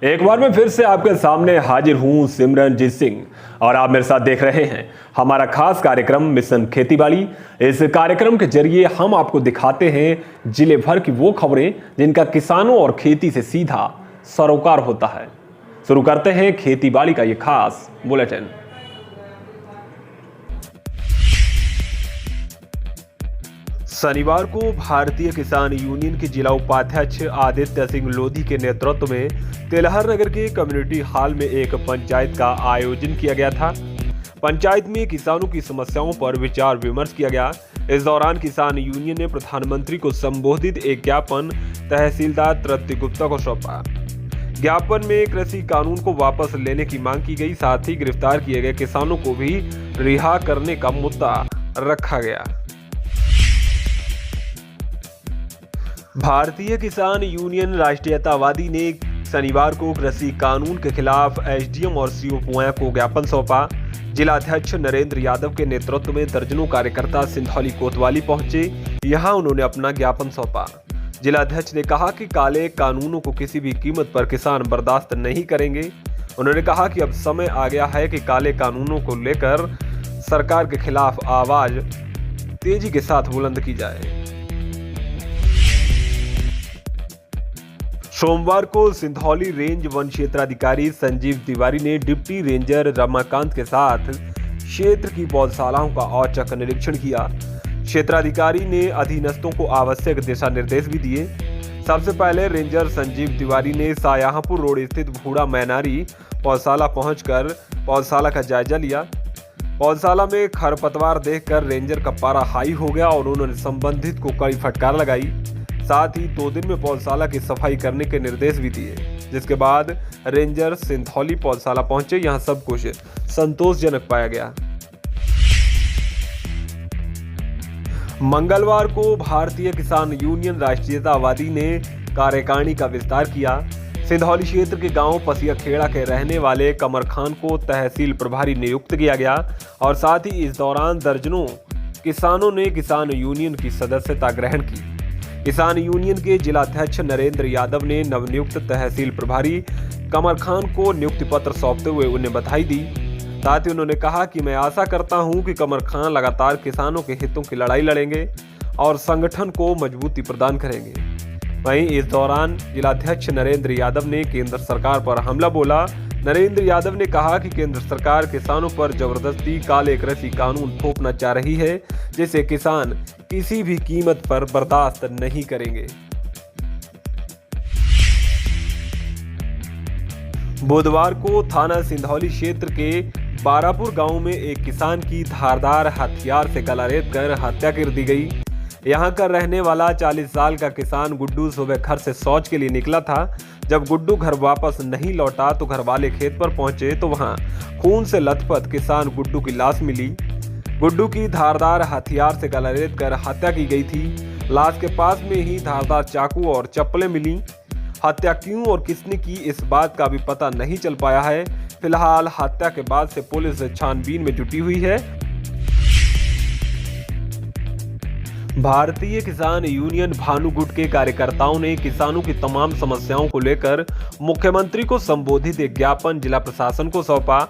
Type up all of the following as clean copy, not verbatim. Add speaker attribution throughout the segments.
Speaker 1: एक बार मैं फिर से आपके सामने हाजिर हूं, सिमरनजीत सिंह, और आप मेरे साथ देख रहे हैं हमारा खास कार्यक्रम मिशन खेतीबाड़ी। इस कार्यक्रम के जरिए हम आपको दिखाते हैं जिले भर की वो खबरें जिनका किसानों और खेती से सीधा सरोकार होता है। शुरू करते हैं खेतीबाड़ी का ये खास बुलेटिन। शनिवार को भारतीय किसान यूनियन के जिला उपाध्यक्ष आदित्य सिंह लोधी के नेतृत्व में तेलहर नगर के कम्युनिटी हॉल में एक पंचायत का आयोजन किया गया था। पंचायत में किसानों की समस्याओं पर विचार विमर्श किया गया। इस दौरान किसान यूनियन ने प्रधानमंत्री को संबोधित एक ज्ञापन तहसीलदार तृप्ति गुप्ता को सौंपा। ज्ञापन में कृषि कानून को वापस लेने की मांग की गई, साथ ही गिरफ्तार किए गए किसानों को भी रिहा करने का मुद्दा रखा गया। भारतीय किसान यूनियन राष्ट्रीयतावादी ने शनिवार को कृषि कानून के खिलाफ एसडीएम और सीओ पुआ को ज्ञापन सौंपा। जिलाध्यक्ष नरेंद्र यादव के नेतृत्व में दर्जनों कार्यकर्ता सिंधौली कोतवाली पहुंचे। यहां उन्होंने अपना ज्ञापन सौंपा। जिलाध्यक्ष ने कहा कि काले कानूनों को किसी भी कीमत पर किसान बर्दाश्त नहीं करेंगे। उन्होंने कहा कि अब समय आ गया है कि काले कानूनों को लेकर सरकार के खिलाफ आवाज तेजी के साथ बुलंद की जाए। सोमवार को सिंधौली रेंज वन क्षेत्राधिकारी संजीव तिवारी ने डिप्टी रेंजर रमाकांत के साथ क्षेत्र की पौधशालाओं का औचक निरीक्षण किया। क्षेत्राधिकारी ने अधीनस्थों को आवश्यक दिशा निर्देश भी दिए। सबसे पहले रेंजर संजीव तिवारी ने सायाहपुर रोड स्थित भूड़ा मैनारी पौधशाला पहुंचकर पौधशाला का जायजा लिया। पौधशाला में खरपतवार देखकर रेंजर का पारा हाई हो गया और उन्होंने संबंधित को कड़ी फटकार लगाई। साथ ही 2 दिन में पौधशाला की सफाई करने के निर्देश भी दिए, जिसके बाद रेंजर सिंधौली पौधशाला पहुंचे। यहां सब कुछ संतोषजनक पाया गया। मंगलवार को भारतीय किसान यूनियन राष्ट्रीयतावादी ने कार्यकारिणी का विस्तार किया। सिंधौली क्षेत्र के गांव पसिया खेड़ा के रहने वाले कमर खान को तहसील प्रभारी नियुक्त किया गया और साथ ही इस दौरान दर्जनों किसानों ने किसान यूनियन की सदस्यता ग्रहण की। किसान यूनियन के जिलाध्यक्ष नरेंद्र यादव ने नवनियुक्त तहसील प्रभारी कमर खान को नियुक्ति पत्र सौंपते हुए उन्हें बधाई दी। साथ ही उन्होंने कहा कि मैं आशा करता हूं कि कमर खान लगातार किसानों के हितों की लड़ाई लड़ेंगे और संगठन को मजबूती प्रदान करेंगे। वहीं इस दौरान जिलाध्यक्ष नरेंद्र यादव ने केंद्र सरकार पर हमला बोला। नरेंद्र यादव ने कहा कि केंद्र सरकार किसानों पर जबरदस्ती काले कृषि कानून थोपना चाह रही है, जिसे किसान किसी भी कीमत पर बर्दाश्त नहीं करेंगे। बुधवार को थाना सिंधौली क्षेत्र के बारापुर गांव में एक किसान की धारदार हथियार से गला रेत कर हत्या कर दी गई। यहां का रहने वाला 40 साल का किसान गुड्डू सुबह घर से शौच के लिए निकला था। जब गुड्डू घर वापस नहीं लौटा तो घर वाले खेत पर पहुंचे तो वहां खून से लथपथ किसान गुड्डू की लाश मिली। गुड्डू की धारदार हथियार से गला रेत कर हत्या की गई थी। लाश के पास में ही धारदार चाकू और चप्पलें मिली। हत्या क्यों और किसने की इस बात का भी पता नहीं चल पाया है। फिलहाल हत्या के बाद से पुलिस छानबीन में जुटी हुई है। भारतीय किसान यूनियन भानुगुट के कार्यकर्ताओं ने किसानों की तमाम समस्याओं को लेकर मुख्यमंत्री को संबोधित एक ज्ञापन जिला प्रशासन को सौंपा।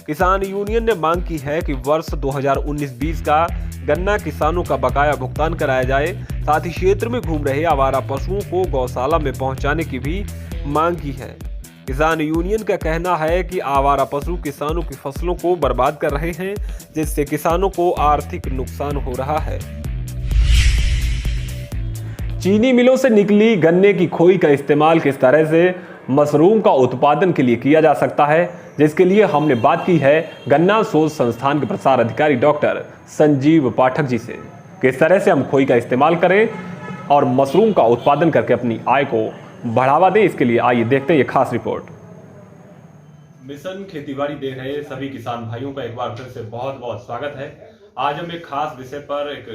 Speaker 1: किसान यूनियन ने मांग की है कि वर्ष 2019-20 का गन्ना किसानों का बकाया भुगतान कराया जाए। साथ ही क्षेत्र में घूम रहे आवारा पशुओं को गौशाला में पहुंचाने की भी मांग की है। किसान यूनियन का कहना है कि आवारा पशु किसानों की फसलों को बर्बाद कर रहे हैं, जिससे किसानों को आर्थिक नुकसान हो रहा है। चीनी मिलों से निकली गन्ने की खोई का इस्तेमाल किस तरह से मशरूम का उत्पादन के लिए किया जा सकता है, जिसके लिए हमने बात की है गन्ना शोध संस्थान के प्रसार अधिकारी डॉक्टर संजीव पाठक जी से। किस तरह से हम खोई का इस्तेमाल करें और मशरूम का उत्पादन करके अपनी आय को बढ़ावा दें, इसके लिए आइए देखते हैं ये खास रिपोर्ट। मिशन खेतीबाड़ी देख रहे सभी किसान भाइयों का एक बार फिर से बहुत बहुत स्वागत है। आज हम एक खास विषय पर एक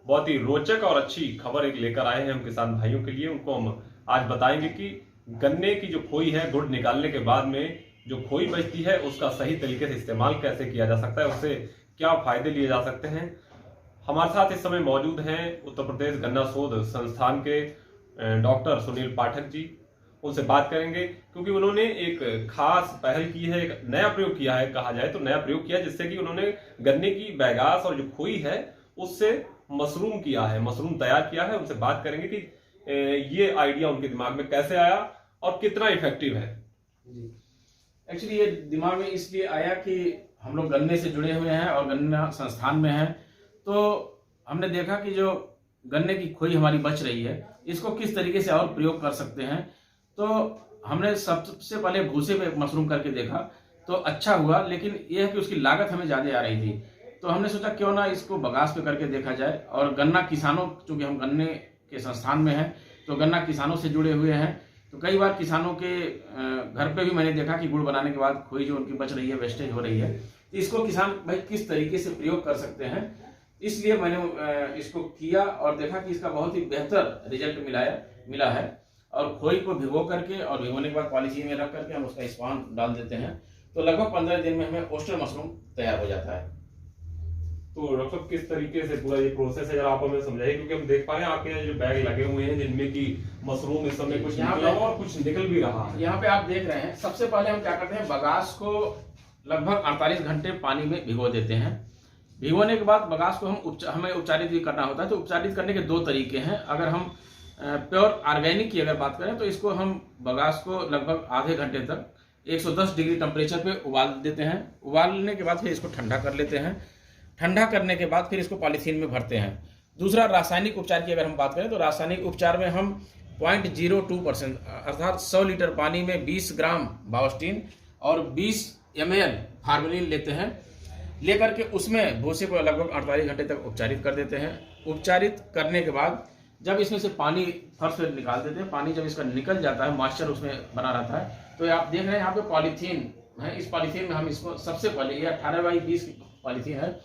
Speaker 1: बहुत ही रोचक और अच्छी खबर एक लेकर आए हैं हम किसान भाइयों के लिए। उनको हम आज बताएंगे कि गन्ने की जो खोई है, गुड़ निकालने के बाद में जो खोई बचती है उसका सही तरीके से इस्तेमाल कैसे किया जा सकता है, उससे क्या फायदे लिए जा सकते हैं। हमारे साथ इस समय मौजूद हैं उत्तर प्रदेश गन्ना शोध संस्थान के डॉक्टर सुनील पाठक जी, उनसे बात करेंगे, क्योंकि उन्होंने एक खास पहल की है, एक नया प्रयोग किया है, कहा जाए तो नया प्रयोग किया है, जिससे कि उन्होंने गन्ने की बैगास और जो खोई है उससे मशरूम किया है, मशरूम तैयार किया है। उनसे बात करेंगे कि ये आइडिया उनके दिमाग में कैसे आया और कितना इफेक्टिव है।
Speaker 2: जी, एक्चुअली ये दिमाग में इसलिए आया कि हम लोग गन्ने से जुड़े हुए हैं और गन्ना संस्थान में हैं, तो हमने देखा कि जो गन्ने की खोई हमारी बच रही है, इसको किस तरीके से और प्रयोग कर सकते हैं। तो हमने सबसे पहले भूसे पे मशरूम करके देखा तो अच्छा हुआ, लेकिन यह है कि उसकी लागत हमें ज़्यादा आ रही थी। तो हमने सोचा क्यों ना इसको बगास पे करके देखा जाए। और गन्ना किसानों, चूँकि हम गन्ने के संस्थान में हैं तो गन्ना किसानों से जुड़े हुए हैं, तो कई बार किसानों के घर पे भी मैंने देखा कि गुड़ बनाने के बाद खोई जो उनकी बच रही है, वेस्टेज हो रही है, तो इसको किसान भाई किस तरीके से प्रयोग कर सकते हैं, इसलिए मैंने इसको किया और देखा कि इसका बहुत ही बेहतर रिजल्ट मिला है। और खोई को भिगो करके और भिगोने के बाद पॉलीथीन में रख करके हम उसका स्पान डाल देते हैं, तो लगभग 15 दिन में हमें ओस्टर मशरूम तैयार हो जाता है।
Speaker 1: तो डॉक्टर साहब किस तरीके से पूरा ये प्रोसेस है, जरा आप हमें समझाइए, क्योंकि हम देख पा रहे हैं आपके यहाँ जो बैग लगे हुए हैं जिनमें कि मशरूम इस समय कुछ निकला हुआ और कुछ निकल भी रहा है।
Speaker 2: यहाँ पे आप देख रहे हैं, सबसे पहले हम क्या करते हैं, बगास को लगभग 48 घंटे पानी में भिगो देते हैं। भिगोने के बाद बगास को हमें उपचारित भी करना होता है। तो उपचारित करने के दो तरीके हैं। अगर हम प्योर ऑर्गेनिक की अगर बात करें तो इसको हम बगास को लगभग आधे घंटे तक 110 डिग्री टेम्परेचर पे उबाल देते हैं। उबालने के बाद फिर इसको ठंडा कर लेते हैं। ठंडा करने के बाद फिर इसको पॉलीथीन में भरते हैं। दूसरा, रासायनिक उपचार की अगर हम बात करें तो रासायनिक उपचार में हम 0.02% अर्थात 100 लीटर पानी में 20 ग्राम बायोस्टीन और 20 ml फार्मेलिन लेते हैं। लेकर के उसमें भूसे को लगभग 48 घंटे तक उपचारित कर देते हैं। उपचारित करने के बाद जब इसमें से पानी फर्श पे निकाल देते हैं, पानी जब इसका निकल जाता है, मॉइस्चर उसमें बना रहता है, तो आप देख रहे हैं यहाँ पे पॉलीथीन है। इस पॉलीथीन में हम इसको सबसे पहले, ये 18x20 की पॉलीथीन है,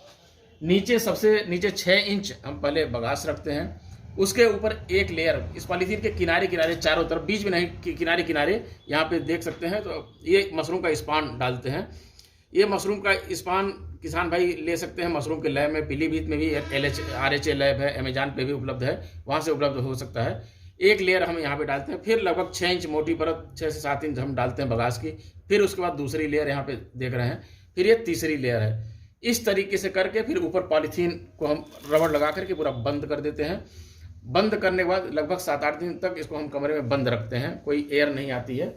Speaker 2: नीचे सबसे नीचे 6 इंच हम पहले बगास रखते हैं। उसके ऊपर एक लेयर इस पॉलीथीन के किनारे किनारे चारों तरफ, बीच में नहीं, किनारे किनारे यहाँ पे देख सकते हैं, तो ये मशरूम का स्पान डालते हैं। ये मशरूम का स्पान किसान भाई ले सकते हैं मशरूम के लैब में, पीलीभीत में भी RHA लैब है, अमेजॉन पे भी उपलब्ध है, वहाँ से उपलब्ध हो सकता है। एक लेयर हम यहाँ पे डालते हैं, फिर लगभग 6 इंच मोटी परत, 6 से 7 इंच हम डालते हैं बगास की। फिर उसके बाद दूसरी लेयर यहाँ पे देख रहे हैं, फिर ये तीसरी लेयर है। इस तरीके से करके फिर ऊपर पॉलीथीन को हम रबड़ लगा करके पूरा बंद कर देते हैं। बंद करने के बाद लगभग 7-8 दिन तक इसको हम कमरे में बंद रखते हैं, कोई एयर नहीं आती है।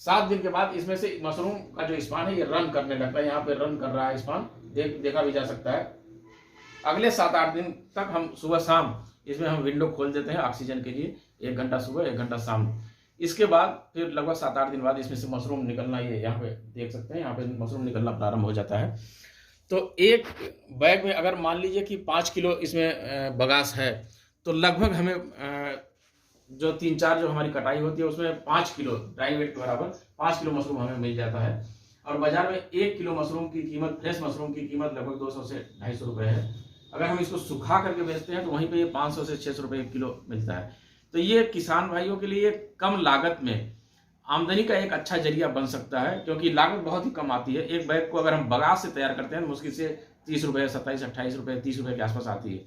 Speaker 2: 7 दिन के बाद इसमें से मशरूम का जो स्पान है ये रन करने लगता है। यहाँ पे रन कर रहा है स्पान, देखा भी जा सकता है। अगले 7-8 दिन तक हम सुबह शाम इसमें हम विंडो खोल देते हैं ऑक्सीजन के लिए, 1 घंटा सुबह 1 घंटा शाम। इसके बाद फिर लगभग 7-8 दिन बाद इसमें से मशरूम निकलना, ये यहाँ पे देख सकते हैं, यहाँ पे मशरूम निकलना प्रारंभ हो जाता है। तो एक बैग में अगर मान लीजिए कि 5 किलो इसमें बगास है, तो लगभग हमें जो 3-4 जो हमारी कटाई होती है उसमें 5 किलो ड्राई वेट के बराबर 5 किलो मशरूम हमें मिल जाता है। और बाजार में 1 किलो मशरूम की कीमत, फ्रेश मशरूम की कीमत लगभग 200 से 250 रुपये है। अगर हम इसको सुखा करके बेचते हैं तो वहीं पे ये 500 से 600 रुपये किलो मिलता है। तो ये किसान भाइयों के लिए कम लागत में आमदनी का एक अच्छा जरिया बन सकता है, क्योंकि लागत बहुत ही कम आती है। एक बैग को अगर हम बगास से तैयार करते हैं मुश्किल से 30 रुपये, 27-28 रुपये, 30 रुपये के आसपास आती है।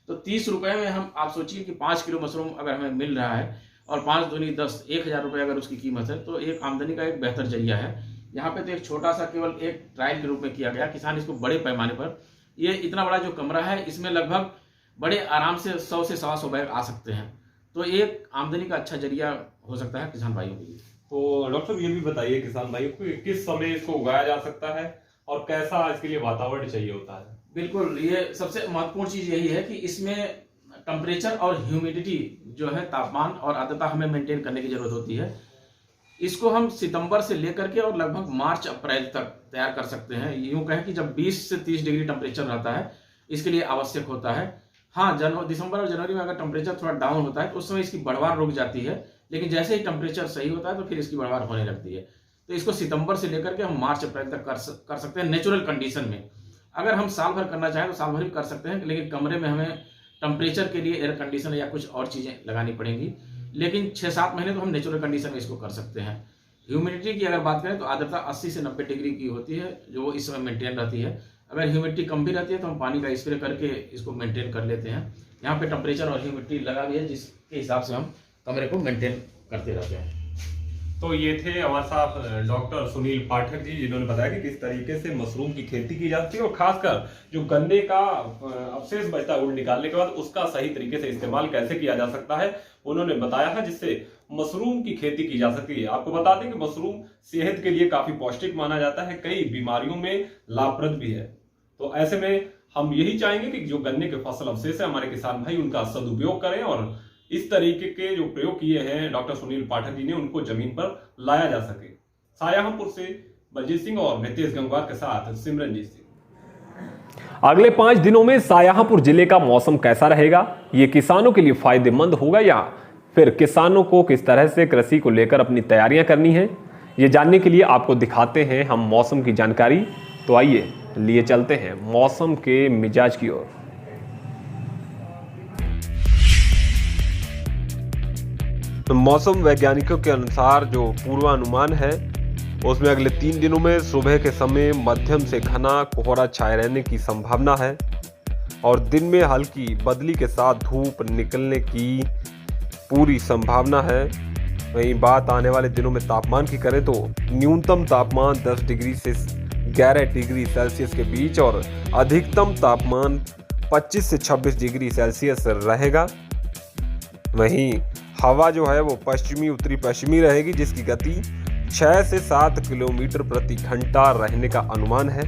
Speaker 2: तो 30 रुपये में हम, आप सोचिए कि 5 किलो मशरूम अगर हमें मिल रहा है और 5 दूनी 10, 1000 रुपये अगर उसकी कीमत है, तो एक आमदनी का एक बेहतर जरिया है। यहाँ पे तो एक छोटा सा केवल एक ट्रायल के रूप में किया गया, किसान इसको बड़े पैमाने पर, ये इतना बड़ा जो कमरा है इसमें लगभग बड़े आराम से 100 से 125 बैग आ सकते हैं। तो एक आमदनी का अच्छा जरिया हो सकता है किसान भाइयों के लिए।
Speaker 1: तो डॉक्टर साहब ये भी बताइए किसान भाइयों को किस समय इसको उगाया जा सकता है और कैसा इसके लिए वातावरण चाहिए होता है।
Speaker 2: बिल्कुल, ये सबसे महत्वपूर्ण चीज यही है कि इसमें टेम्परेचर और ह्यूमिडिटी जो है, तापमान और आर्द्रता हमें मेंटेन करने की जरूरत होती है। इसको हम सितंबर से लेकर के और लगभग मार्च अप्रैल तक तैयार कर सकते हैं। यूं कहें कि जब 20 से 30 डिग्री टेम्परेचर रहता है इसके लिए आवश्यक होता है। हाँ, दिसंबर और जनवरी में अगर टेम्परेचर थोड़ा डाउन होता है तो उस समय इसकी बढ़वार रुक जाती है, लेकिन जैसे ही टेम्परेचर सही होता है तो फिर इसकी बढ़वार होने लगती है। तो इसको सितंबर से लेकर के हम मार्च अप्रैल तक कर सकते हैं नेचुरल कंडीशन में। अगर हम साल भर करना चाहें तो साल भर भी कर सकते हैं, लेकिन कमरे में हमें टेम्परेचर के लिए एयर कंडीशन या कुछ और चीज़ें लगानी पड़ेंगी। लेकिन 6-7 महीने तो हम नेचुरल कंडीशन में इसको कर सकते हैं। ह्यूमिडिटी की अगर बात करें तो आर्द्रता 80 से 90 डिग्री की होती है, जो इस समय मेंटेन रहती है। अगर ह्यूमिडिटी कम भी रहती है तो हम पानी का स्प्रे करके इसको मेंटेन कर लेते हैं। यहाँ पे टेम्परेचर और ह्यूमिडिटी लगा भी है, जिसके हिसाब से हम कमरे को मेंटेन करते रहते हैं।
Speaker 1: तो ये थे हमारे साथ डॉक्टर सुनील पाठक जी, जिन्होंने बताया कि किस तरीके से मशरूम की खेती की जाती है और खासकर जो गन्ने का अवशेष बचता है, उड़ निकालने के बाद उसका सही तरीके से इस्तेमाल कैसे किया जा सकता है, उन्होंने बताया है, जिससे मशरूम की खेती की जा सकती है। आपको बता दें कि मशरूम सेहत के लिए काफी पौष्टिक माना जाता है, कई बीमारियों में लाभप्रद भी है। तो ऐसे में हम यही चाहेंगे कि जो गन्ने के फसल अवशेष है, हमारे किसान भाई उनका सदुपयोग करें और इस तरीके के जो प्रयोग किए हैं डॉक्टर सुनील पाठक जी ने, उनको जमीन पर लाया जा सके। सायाहमपुर से बलजीत सिंह और नितेश गंगवार के साथ सिमरनजीत सिंह। अगले 5 दिनों में सायाहमपुर जिले का मौसम कैसा रहेगा, ये किसानों के लिए फायदेमंद होगा या फिर किसानों को किस तरह से कृषि को लेकर अपनी तैयारियां करनी है, ये जानने के लिए आपको दिखाते हैं हम मौसम की जानकारी। तो आइए लिए चलते हैं मौसम के मिजाज की ओर। मौसम वैज्ञानिकों के अनुसार जो पूर्वानुमान है उसमें अगले 3 दिनों में सुबह के समय मध्यम से घना कोहरा छाए रहने की संभावना है और दिन में हल्की बदली के साथ धूप निकलने की पूरी संभावना है। वहीं बात आने वाले दिनों में तापमान की करें तो न्यूनतम तापमान 10 डिग्री से 11 डिग्री सेल्सियस के बीच और अधिकतम तापमान 25 से 26 डिग्री सेल्सियस रहेगा। वहीं हवा जो है वो पश्चिमी उत्तरी पश्चिमी रहेगी, जिसकी गति 6 से 7 किलोमीटर प्रति घंटा रहने का अनुमान है।